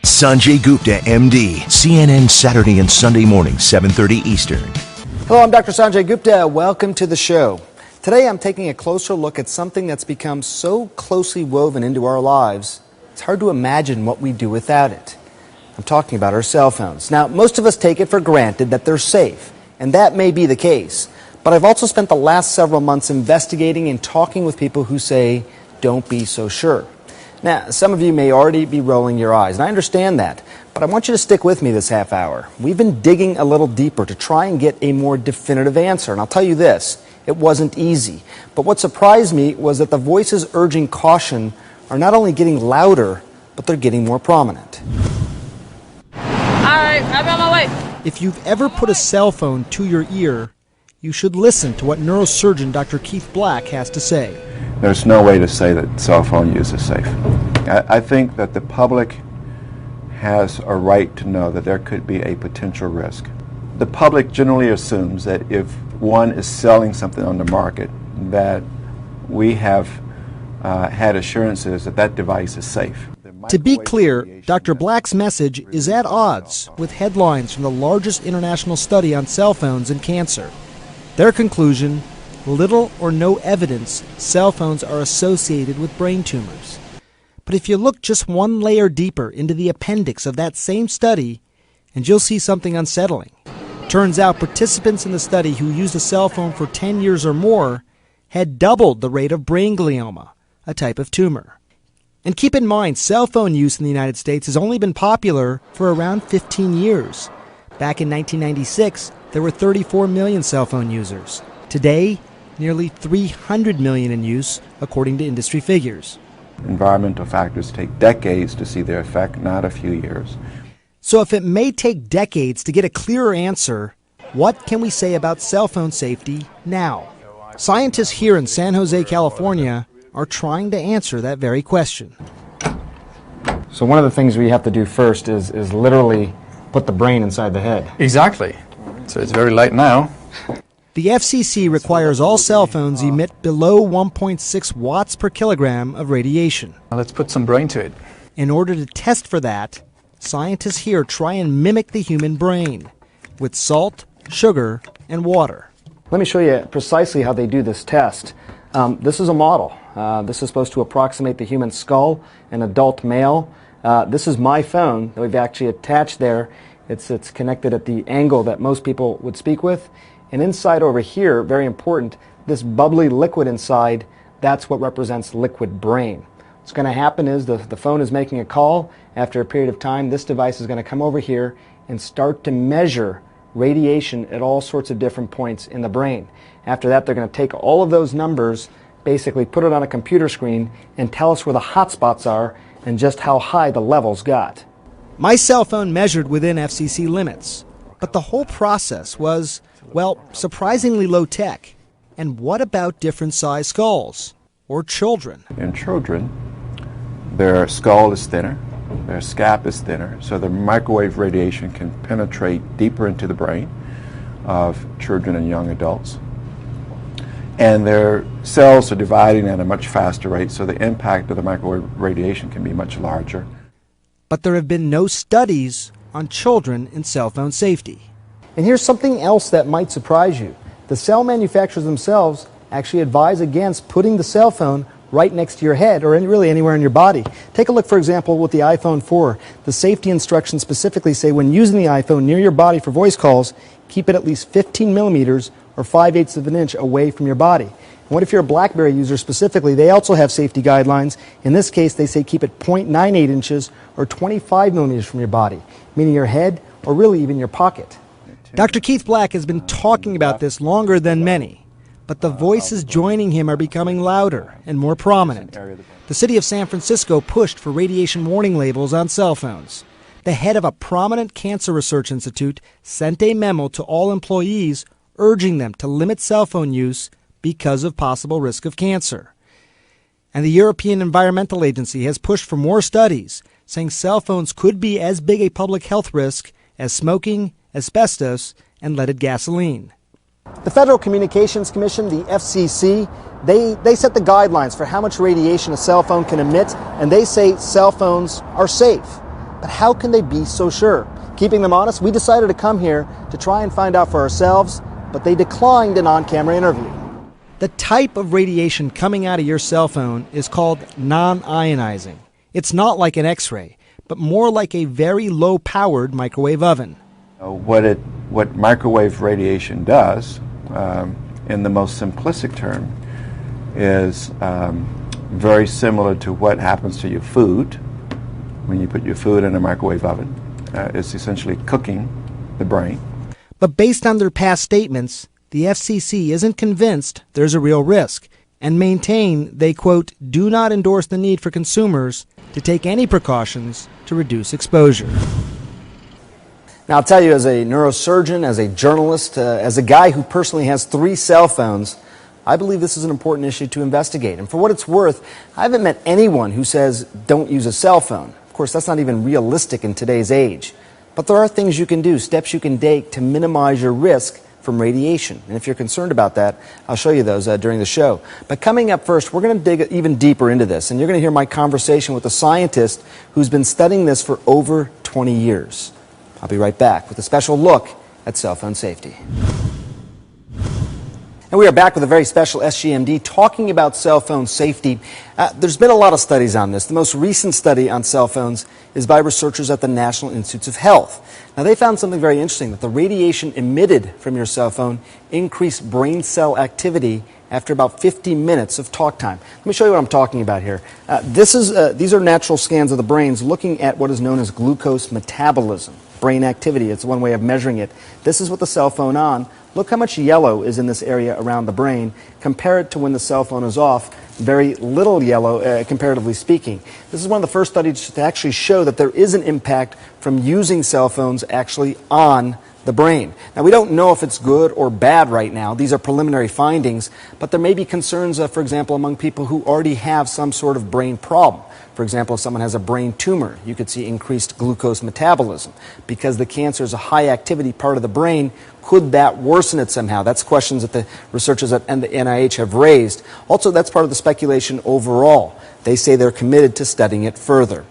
Sanjay Gupta, MD, CNN Saturday and Sunday morning, 7:30 Eastern. Hello, I'm Dr. Sanjay Gupta. Welcome to the show. Today I'm taking a closer look at something that's become so closely woven into our lives, it's hard to imagine what we do without it. I'm talking about our cell phones. Now, most of us take it for granted that they're safe, and that may be the case. But I've also spent the last several months investigating and talking with people who say, don't be so sure. Now, some of you may already be rolling your eyes, and I understand that, but I want you to stick with me this half hour. We've been digging a little deeper to try and get a more definitive answer, and I'll tell you this, it wasn't easy. But what surprised me was that the voices urging caution are not only getting louder, but they're getting more prominent. All right, I'm on my way. If you've ever put a cell phone to your ear, you should listen to what neurosurgeon Dr. Keith Black has to say. There's no way to say that cell phone use is safe. I think that the public has a right to know that there could be a potential risk. The public generally assumes that if one is selling something on the market, that we have had assurances that that device is safe. To be clear, Dr. Black's message is at odds with headlines from the largest international study on cell phones and cancer. Their conclusion: little or no evidence cell phones are associated with brain tumors. But if you look just one layer deeper into the appendix of that same study, and you'll see something unsettling. Turns out participants in the study who used a cell phone for 10 years or more had doubled the rate of brain glioma, a type of tumor. And keep in mind, cell phone use in the United States has only been popular for around 15 years. Back in 1996, there were 34 million cell phone users. Today, nearly 300 million in use, according to industry figures. Environmental factors take decades to see their effect, not a few years. So if it may take decades to get a clearer answer, what can we say about cell phone safety now? Scientists here in San Jose, California, are trying to answer that very question. So one of the things we have to do first is literally put the brain inside the head. Exactly. So it's very light now. The FCC requires all cell phones emit below 1.6 watts per kilogram of radiation. Now let's put some brain to it. In order to test for that, scientists here try and mimic the human brain with salt, sugar, and water. Let me show you precisely how they do this test. This is a model. This is supposed to approximate the human skull, an adult male. This is my phone that we've actually attached there. It's connected at the angle that most people would speak with. And inside over here, very important, this bubbly liquid inside, that's what represents liquid brain. What's going to happen is the phone is making a call. After a period of time, this device is going to come over here and start to measure radiation at all sorts of different points in the brain. After that, they're going to take all of those numbers, basically put it on a computer screen, and tell us where the hot spots are and just how high the levels got. My cell phone measured within FCC limits, but the whole process was, well, surprisingly low tech. And what about different size skulls or children? In children, their skull is thinner, their scalp is thinner, so the microwave radiation can penetrate deeper into the brain of children and young adults. And their cells are dividing at a much faster rate, so the impact of the microwave radiation can be much larger. But there have been no studies on children in cell phone safety. And here's something else that might surprise you. The cell manufacturers themselves actually advise against putting the cell phone right next to your head or really anywhere in your body. Take a look, for example, with the iPhone 4. The safety instructions specifically say when using the iPhone near your body for voice calls, keep it at least 15 millimeters or 5/8 of an inch away from your body. And what if you're a BlackBerry user specifically? They also have safety guidelines. In this case, they say keep it 0.98 inches or 25 millimeters from your body, meaning your head or really even your pocket. Dr. Keith Black has been talking about this longer than many, but the voices joining him are becoming louder and more prominent. The city of San Francisco pushed for radiation warning labels on cell phones. The head of a prominent cancer research institute sent a memo to all employees urging them to limit cell phone use because of possible risk of cancer. And the European Environmental Agency has pushed for more studies, saying cell phones could be as big a public health risk as smoking, asbestos, and leaded gasoline. The Federal Communications Commission, the FCC, they set the guidelines for how much radiation a cell phone can emit, and they say cell phones are safe. But how can they be so sure? Keeping them honest, we decided to come here to try and find out for ourselves, but they declined an on-camera interview. The type of radiation coming out of your cell phone is called non-ionizing. It's not like an X-ray, but more like a very low-powered microwave oven. What microwave radiation does, in the most simplistic term, is very similar to what happens to your food when you put your food in a microwave oven. It's essentially cooking the brain. But based on their past statements, the FCC isn't convinced there's a real risk and maintain they, quote, do not endorse the need for consumers to take any precautions to reduce exposure. Now, I'll tell you, as a neurosurgeon, as a journalist, as a guy who personally has 3 cell phones, I believe this is an important issue to investigate. And for what it's worth, I haven't met anyone who says don't use a cell phone. Of course, that's not even realistic in today's age. But there are things you can do, steps you can take to minimize your risk from radiation. And if you're concerned about that, I'll show you those during the show. But coming up first, we're going to dig even deeper into this. And you're going to hear my conversation with a scientist who's been studying this for over 20 years. I'll be right back with a special look at cell phone safety. And we are back with a very special SGMD talking about cell phone safety. There's been a lot of studies on this. The most recent study on cell phones is by researchers at the National Institutes of Health. Now, they found something very interesting, that the radiation emitted from your cell phone increased brain cell activity after about 50 minutes of talk time. Let me show you what I'm talking about here. These are natural scans of the brains looking at what is known as glucose metabolism, brain activity. It's one way of measuring it. This is with the cell phone on. Look how much yellow is in this area around the brain. Compare it to when the cell phone is off. Very little yellow, comparatively speaking. This is one of the first studies to actually show that there is an impact from using cell phones actually on the brain. Now, we don't know if it's good or bad right now. These are preliminary findings, but there may be concerns, for example, among people who already have some sort of brain problem. For example, if someone has a brain tumor, you could see increased glucose metabolism. Because the cancer is a high activity part of the brain, could that worsen it somehow? That's questions that the researchers at the NIH have raised. Also, that's part of the speculation overall. They say they're committed to studying it further.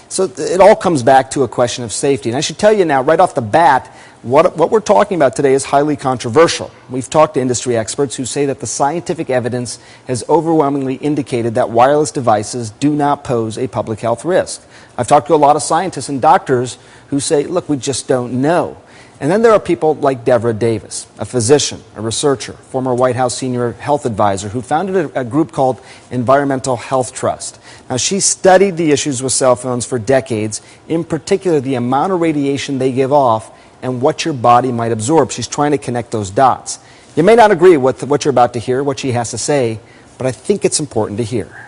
So it all comes back to a question of safety. And I should tell you now, right off the bat, what we're talking about today is highly controversial. We've talked to industry experts who say that the scientific evidence has overwhelmingly indicated that wireless devices do not pose a public health risk. I've talked to a lot of scientists and doctors who say, look, we just don't know. And then there are people like Deborah Davis, a physician, a researcher, former White House senior health advisor, who founded a group called Environmental Health Trust. Now, she studied the issues with cell phones for decades, in particular the amount of radiation they give off and what your body might absorb. She's trying to connect those dots. You may not agree with what you're about to hear, what she has to say, but I think it's important to hear.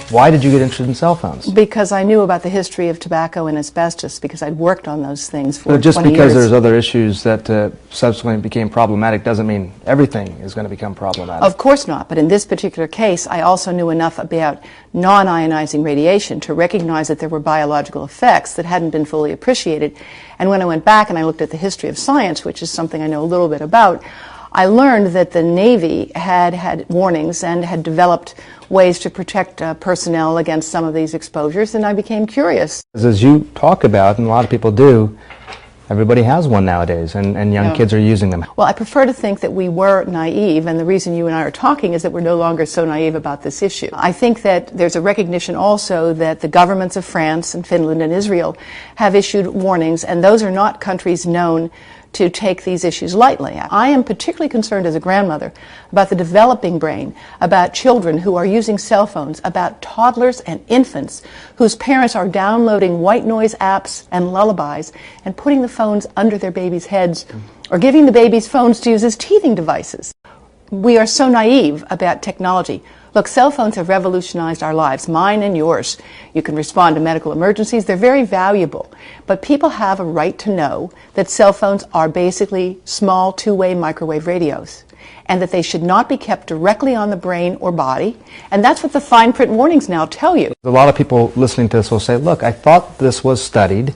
Why did you get interested in cell phones? Because I knew about the history of tobacco and asbestos, because I'd worked on those things for 20 years. Just because there's other issues that subsequently became problematic doesn't mean everything is going to become problematic. Of course not, but in this particular case, I also knew enough about non-ionizing radiation to recognize that there were biological effects that hadn't been fully appreciated. And when I went back and I looked at the history of science, which is something I know a little bit about, I learned that the Navy had had warnings and had developed ways to protect personnel against some of these exposures, and I became curious. As you talk about, and a lot of people do, everybody has one nowadays, and young kids are using them. Well, I prefer to think that we were naive, and the reason you and I are talking is that we're no longer so naive about this issue. I think that there's a recognition also that the governments of France and Finland and Israel have issued warnings, and those are not countries known to take these issues lightly. I am particularly concerned as a grandmother about the developing brain, about children who are using cell phones, about toddlers and infants whose parents are downloading white noise apps and lullabies and putting the phones under their babies' heads or giving the babies phones to use as teething devices. We are so naive about technology. Look, cell phones have revolutionized our lives, mine and yours. You can respond to medical emergencies. They're very valuable. But people have a right to know that cell phones are basically small two-way microwave radios, and that they should not be kept directly on the brain or body. And that's what the fine print warnings now tell you. A lot of people listening to this will say, look, I thought this was studied,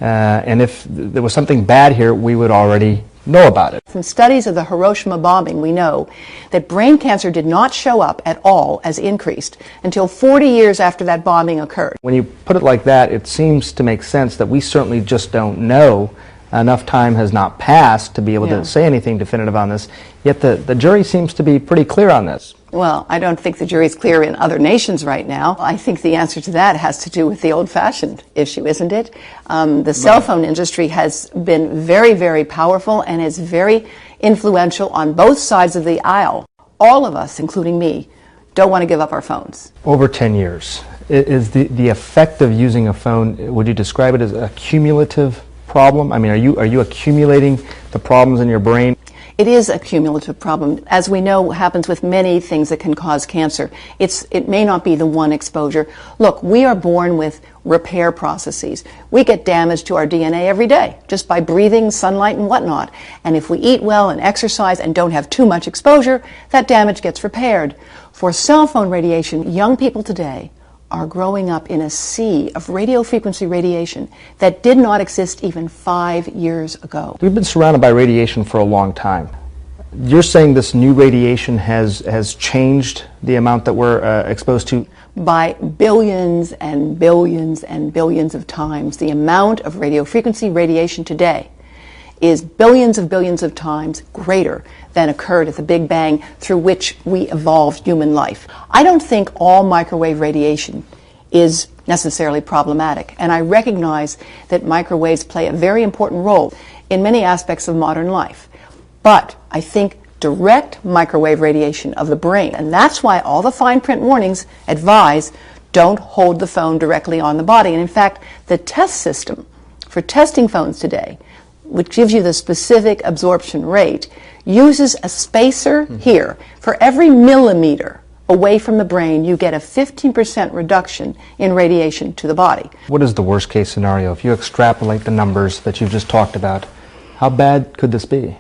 and if there was something bad here, we would already know about it. From studies of the Hiroshima bombing, we know that brain cancer did not show up at all as increased until 40 years after that bombing occurred. When you put it like that, it seems to make sense that we certainly just don't know. Enough time has not passed to be able to say anything definitive on this, yet the jury seems to be pretty clear on this. Well, I don't think the jury's clear in other nations right now. I think the answer to that has to do with the old-fashioned issue, isn't it? The cell phone industry has been very, very powerful and is very influential on both sides of the aisle. All of us, including me, don't want to give up our phones. Over 10 years, is the effect of using a phone, would you describe it as a cumulative problem? I mean, are you accumulating the problems in your brain? It is a cumulative problem. As we know, happens with many things that can cause cancer. It may not be the one exposure. Look, we are born with repair processes. We get damage to our DNA every day just by breathing, sunlight, and whatnot. And if we eat well and exercise and don't have too much exposure, that damage gets repaired. For cell phone radiation, young people today are growing up in a sea of radio frequency radiation that did not exist even 5 years ago. We've been surrounded by radiation for a long time. You're saying this new radiation has changed the amount that we're exposed to? By billions and billions and billions of times. The amount of radio frequency radiation today is billions of times greater than occurred at the Big Bang through which we evolved human life. I don't think all microwave radiation is necessarily problematic, and I recognize that microwaves play a very important role in many aspects of modern life. But I think direct microwave radiation of the brain, and that's why all the fine print warnings advise don't hold the phone directly on the body. And in fact, the test system for testing phones today, which gives you the specific absorption rate, uses a spacer here. For every millimeter away from the brain, you get a 15% reduction in radiation to the body. What is the worst case scenario? If you extrapolate the numbers that you've just talked about, how bad could this be?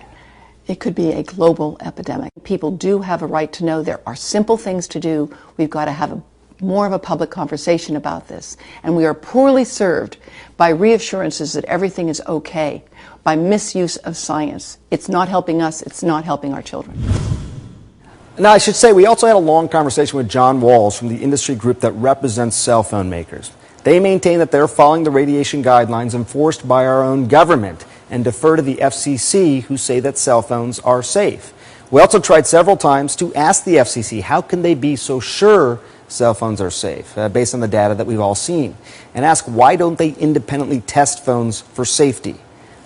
It could be a global epidemic. People do have a right to know there are simple things to do. We've got to have more of a public conversation about this. And we are poorly served by reassurances that everything is okay, by misuse of science. It's not helping us, it's not helping our children. Now, I should say, we also had a long conversation with John Walls from the industry group that represents cell phone makers. They maintain that they're following the radiation guidelines enforced by our own government and defer to the FCC, who say that cell phones are safe. We also tried several times to ask the FCC, how can they be so sure cell phones are safe, based on the data that we've all seen, and ask why don't they independently test phones for safety.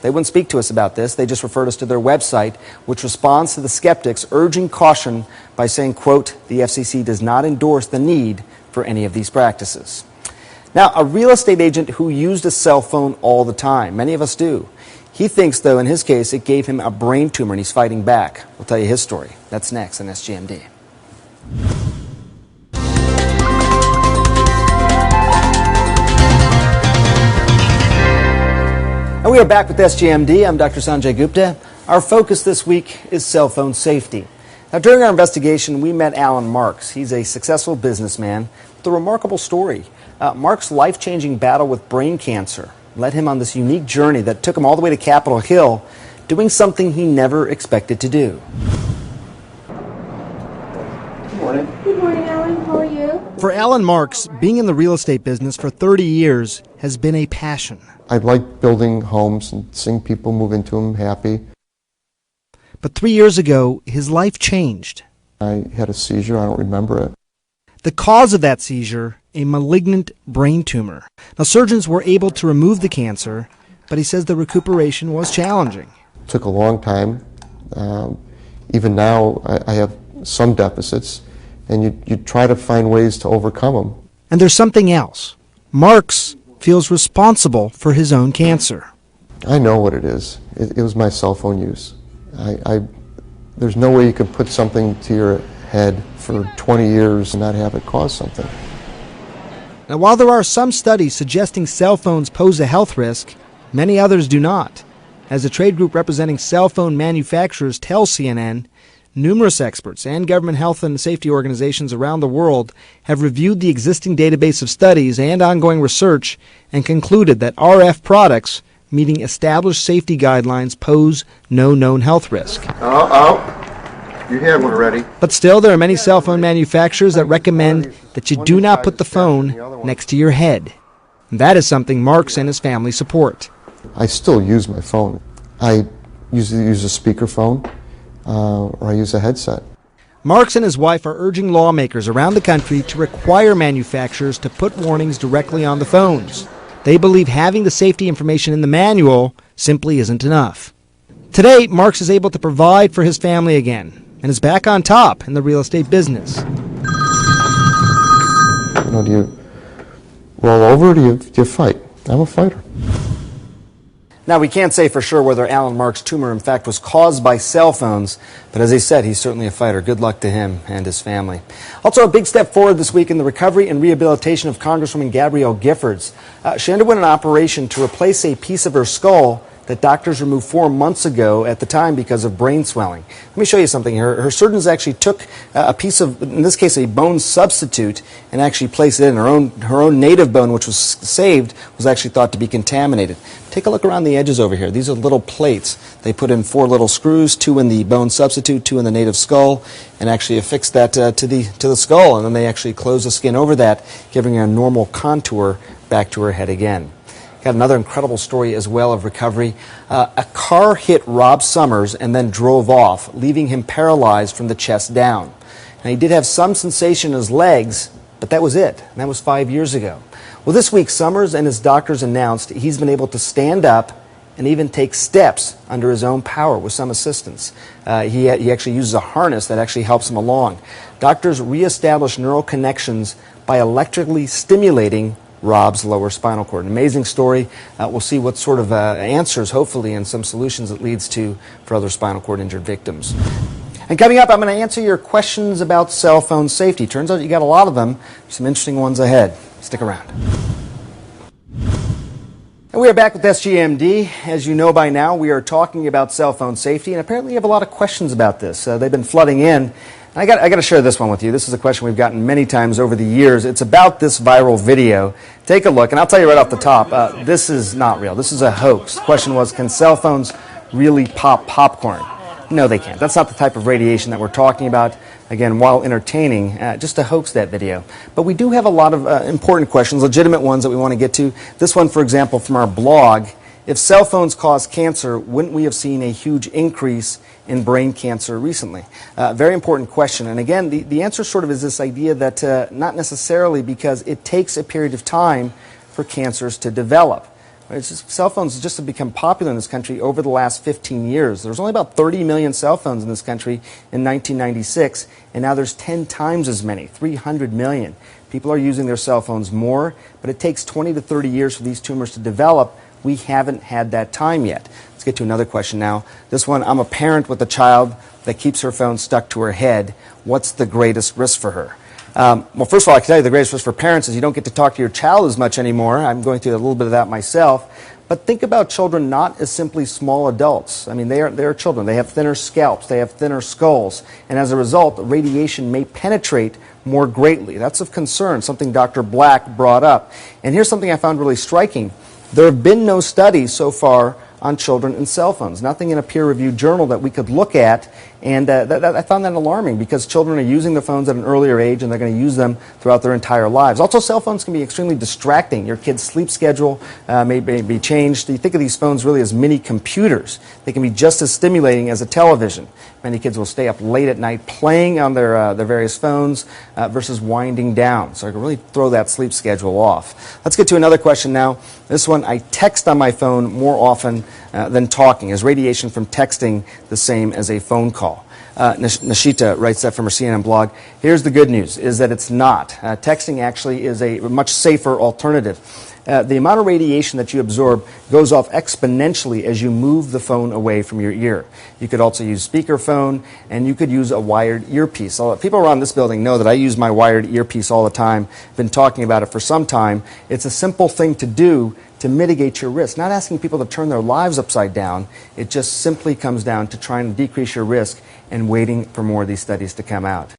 They wouldn't speak to us about this. They just referred us to their website, which responds to the skeptics, urging caution by saying, quote, the FCC does not endorse the need for any of these practices. Now, a real estate agent who used a cell phone all the time, many of us do, he thinks, though, in his case, it gave him a brain tumor and he's fighting back. We'll tell you his story. That's next on SGMD. And we are back with SGMD. I'm Dr. Sanjay Gupta. Our focus this week is cell phone safety. Now, during our investigation, we met Alan Marks. He's a successful businessman with a remarkable story. Mark's life-changing battle with brain cancer led him on this unique journey that took him all the way to Capitol Hill, doing something he never expected to do. Good morning. Good morning, Alan. How are you? For Alan Marks, being in the real estate business for 30 years has been a passion. I like building homes and seeing people move into them happy. But 3 years ago, his life changed. I had a seizure. I don't remember it. The cause of that seizure, a malignant brain tumor. Now, surgeons were able to remove the cancer, but he says the recuperation was challenging. It took a long time. Even now, I have some deficits, and you try to find ways to overcome them. And there's something else. Marks feels responsible for his own cancer. I know what it is. It was my cell phone use. There's no way you could put something to your head for 20 years and not have it cause something. Now, while there are some studies suggesting cell phones pose a health risk, many others do not. As a trade group representing cell phone manufacturers tells CNN, numerous experts and government health and safety organizations around the world have reviewed the existing database of studies and ongoing research and concluded that RF products meeting established safety guidelines, pose no known health risk. You had one already. But still, there are many cell phone manufacturers that recommend that you do not put the phone next to your head. And that is something Marks and his family support. I still use my phone. I usually use a speakerphone or I use a headset. Marks and his wife are urging lawmakers around the country to require manufacturers to put warnings directly on the phones. They believe having the safety information in the manual simply isn't enough. Today, Marks is able to provide for his family again and is back on top in the real estate business. Do you roll over or do you fight? I'm a fighter. Now, we can't say for sure whether Alan Marks' tumor, in fact, was caused by cell phones, but as I said, he's certainly a fighter. Good luck to him and his family. Also, a big step forward this week in the recovery and rehabilitation of Congresswoman Gabrielle Giffords. She underwent an operation to replace a piece of her skull that doctors removed 4 months ago at the time because of brain swelling. Let me show you something here. Her surgeons actually took a piece of, in this case, a bone substitute and actually placed it in. Her own native bone, which was saved, was actually thought to be contaminated. Take a look around the edges over here. These are little plates. They put in 4 little screws, 2 in the bone substitute, 2 in the native skull, and actually affixed that to the skull. And then they actually closed the skin over that, giving her a normal contour back to her head again. Got another incredible story as well of recovery. A car hit Rob Summers and then drove off, leaving him paralyzed from the chest down. Now, he did have some sensation in his legs, but that was it. And that was 5 years ago. Well, this week, Summers and his doctors announced he's been able to stand up and even take steps under his own power with some assistance. He actually uses a harness that actually helps him along. Doctors reestablished neural connections by electrically stimulating Rob's lower spinal cord. An amazing story. We'll see what sort of answers, hopefully, and some solutions it leads to for other spinal cord injured victims. And coming up, I'm going to answer your questions about cell phone safety. Turns out you got a lot of them. Some interesting ones ahead. Stick around. And we are back with SGMD. As you know by now, we are talking about cell phone safety, and apparently you have a lot of questions about this. They've been flooding in. I got to share this one with you. This is a question we've gotten many times over the years. It's about this viral video. Take a look, and I'll tell you right off the top, this is not real. This is a hoax. The question was, can cell phones really pop popcorn? No, they can't. That's not the type of radiation that we're talking about. Again, while entertaining, just to hoax that video. But we do have a lot of important questions, legitimate ones that we want to get to. This one, for example, from our blog. If cell phones cause cancer, wouldn't we have seen a huge increase in brain cancer recently? Very important question. And again, the answer sort of is this idea that not necessarily, because it takes a period of time for cancers to develop. It's just, cell phones just have become popular in this country over the last 15 years. There was only about 30 million cell phones in this country in 1996, and now there's 10 times as many, 300 million. People are using their cell phones more, but it takes 20 to 30 years for these tumors to develop. We haven't had that time yet. Let's get to another question now. This one, I'm a parent with a child that keeps her phone stuck to her head. What's the greatest risk for her? Well, first of all, I can tell you the greatest risk for parents is you don't get to talk to your child as much anymore. I'm going through a little bit of that myself. But think about children not as simply small adults. I mean, they are children. They have thinner scalps. They have thinner skulls. And as a result, radiation may penetrate more greatly. That's of concern, something Dr. Black brought up. And here's something I found really striking. There have been no studies so far on children and cell phones. Nothing in a peer-reviewed journal that we could look at, and I found that alarming because children are using the phones at an earlier age and they're going to use them throughout their entire lives. Also, cell phones can be extremely distracting. Your kid's sleep schedule may be changed. You think of these phones really as mini computers. They can be just as stimulating as a television. Many kids will stay up late at night playing on their various phones versus winding down. So I can really throw that sleep schedule off. Let's get to another question now. This one, I text on my phone more often than talking. Is radiation from texting the same as a phone call? Nishita writes that from her CNN blog. Here's the good news, is that it's not. Texting actually is a much safer alternative. The amount of radiation that you absorb goes off exponentially as you move the phone away from your ear. You could also use speakerphone, and you could use a wired earpiece. People around this building know that I use my wired earpiece all the time. I've been talking about it for some time. It's a simple thing to do to mitigate your risk. Not asking people to turn their lives upside down. It just simply comes down to trying to decrease your risk and waiting for more of these studies to come out.